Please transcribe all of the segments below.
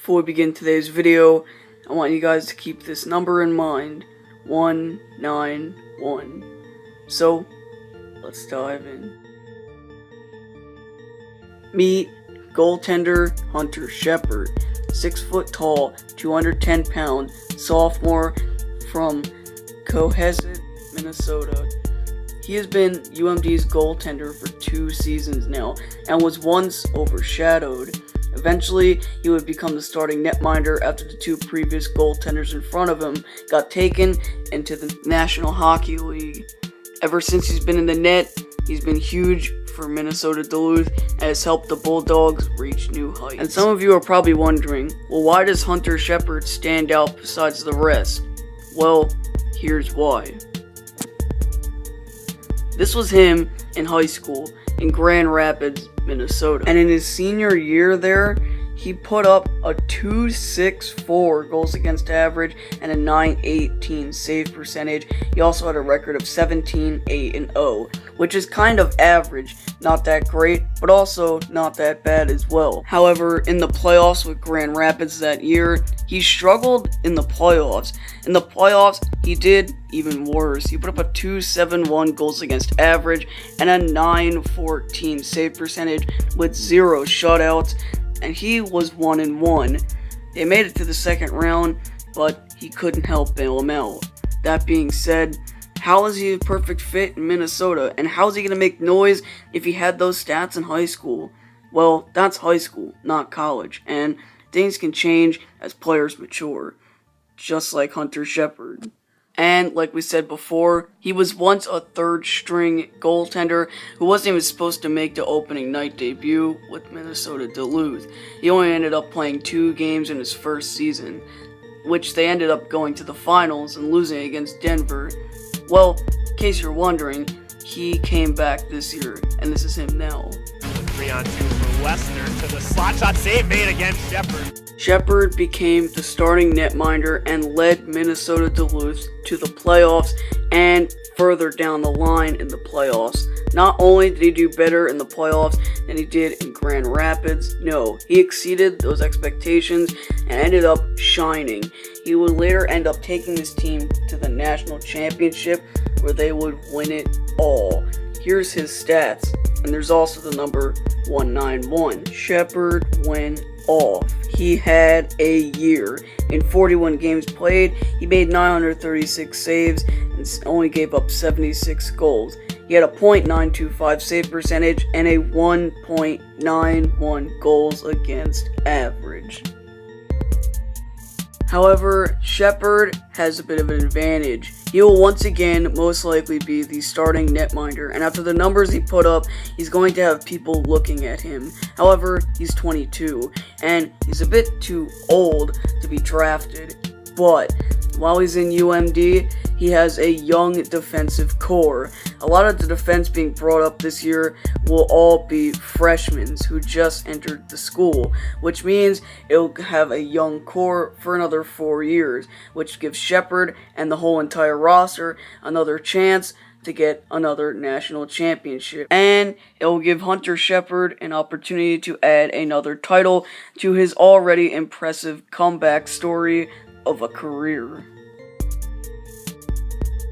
Before we begin today's video, I want you guys to keep this number in mind, 191. So, let's dive in. Meet goaltender Hunter Shepard, 6 foot tall, 210 pound, sophomore from Cohasset, Minnesota. He has been UMD's goaltender for 2 seasons now, and was once overshadowed. Eventually, he would become the starting netminder after the 2 previous goaltenders in front of him got taken into the National Hockey League. Ever since he's been in the net, he's been huge for Minnesota Duluth and has helped the Bulldogs reach new heights. And some of you are probably wondering, well, why does Hunter Shepard stand out besides the rest? Well, here's why. This was him in high school in Grand Rapids, Minnesota. And in his senior year there, he put up a .264 goals against average and a .918 save percentage. He also had a record of 17-8-0, which is kind of average, not that great, but also not that bad as well. However, in the playoffs with Grand Rapids that year, he struggled in the playoffs. In the playoffs, he did even worse. He put up a .271 goals against average and a .914 save percentage with 0 shutouts, and he was 1-1. They made it to the second round, but he couldn't help bail him out. That being said, how is he a perfect fit in Minnesota, and how is he going to make noise if he had those stats in high school? Well, that's high school, not college, and things can change as players mature, just like Hunter Shepard. And like we said before, he was once a third-string goaltender who wasn't even supposed to make the opening night debut with Minnesota Duluth. He only ended up playing 2 games in his first season, which they ended up going to the finals and losing against Denver. Well, in case you're wondering, he came back this year, and this is him now. 3-on-2 for Westner to the slot shot, save made against Shepard. Shepard became the starting netminder and led Minnesota Duluth to the playoffs and further down the line in the playoffs. Not only did he do better in the playoffs than he did in Grand Rapids, no, he exceeded those expectations and ended up shining. He would later end up taking this team to the national championship where they would win it all. Here's his stats, and there's also the number 191. Shepard went off. He had a year. In 41 games played, he made 936 saves and only gave up 76 goals. He had a .925 save percentage and a 1.91 goals against average. However, Shepard has a bit of an advantage. He will once again most likely be the starting netminder, and after the numbers he put up, he's going to have people looking at him. However, he's 22, and he's a bit too old to be drafted, but while he's in UMD, he has a young defensive core. A lot of the defense being brought up this year will all be freshmen who just entered the school, which means it'll have a young core for another 4 years, which gives Shepard and the whole entire roster another chance to get another national championship. And it will give Hunter Shepard an opportunity to add another title to his already impressive comeback story of a career.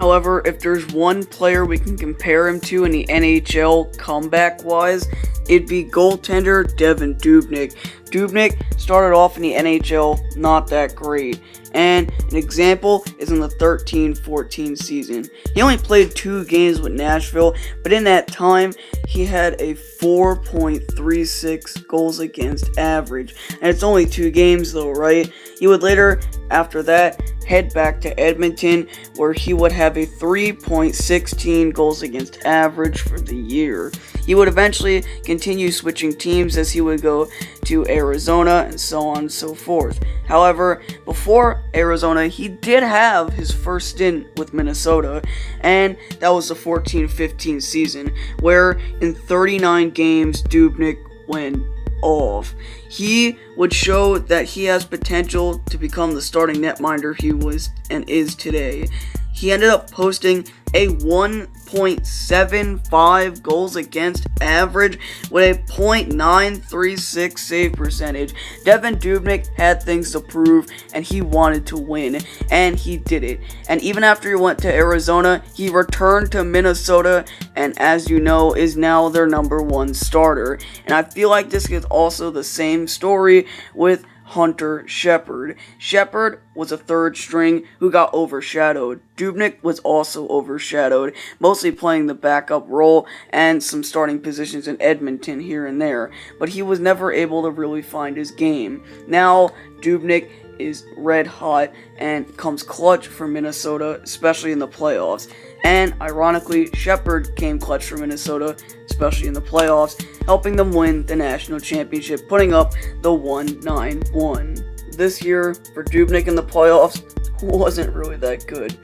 However, if there's one player we can compare him to in the NHL comeback-wise, it'd be goaltender Devan Dubnyk. Dubnyk started off in the NHL not that great, and an example is in the 13-14 season. He only played 2 games with Nashville, but in that time, he had a 4.36 goals against average. And it's only 2 games though, right? He would later, after that, head back to Edmonton, where he would have a 3.16 goals against average for the year. He would eventually continue switching teams as he would go to Arizona and so on and so forth. However, before Arizona, he did have his first stint with Minnesota, and that was the 14-15 season, where in 39 games, Dubnyk went off. He would show that he has potential to become the starting netminder he was and is today. he ended up posting a 1.75 goals against average with a .936 save percentage. Devin Dubnyk had things to prove, and he wanted to win, and he did it. And even after he went to Arizona, he returned to Minnesota, and as you know, is now their #1 starter. And I feel like this is also the same story with Hunter Shepard. Shepard was a third string who got overshadowed. Dubnyk was also overshadowed, mostly playing the backup role and some starting positions in Edmonton here and there, but he was never able to really find his game. Now, Dubnyk is red hot and comes clutch for Minnesota, especially in the playoffs. And ironically, Shepard came clutch for Minnesota, especially in the playoffs, helping them win the national championship, putting up the 1-9-1. This year, for Dubnyk in the playoffs, wasn't really that good,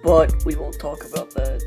but we won't talk about that.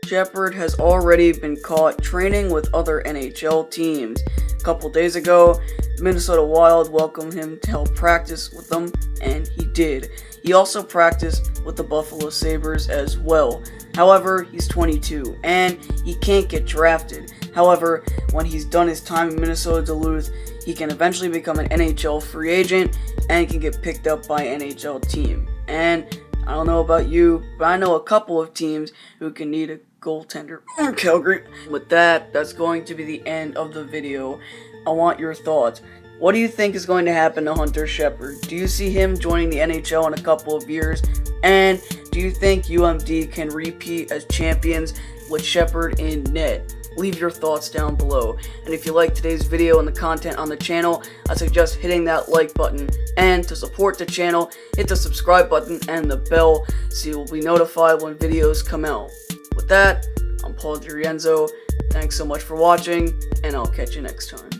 Shepard has already been caught training with other NHL teams. A couple days ago, the Minnesota Wild welcomed him to help practice with them, and he did. He also practiced with the Buffalo Sabres as well. However, he's 22, and he can't get drafted. However, when he's done his time in Minnesota Duluth, he can eventually become an NHL free agent, and can get picked up by an NHL team. And I don't know about you, but I know a couple of teams who can need a goaltender. Calgary. With that, that's going to be the end of the video. I want your thoughts. What do you think is going to happen to Hunter Shepard? Do you see him joining the NHL in a couple of years? And do you think UMD can repeat as champions with Shepard in net? Leave your thoughts down below. And if you like today's video and the content on the channel, I suggest hitting that like button. And to support the channel, hit the subscribe button and the bell so you'll be notified when videos come out. With that, I'm Paul DiRienzo. Thanks so much for watching, and I'll catch you next time.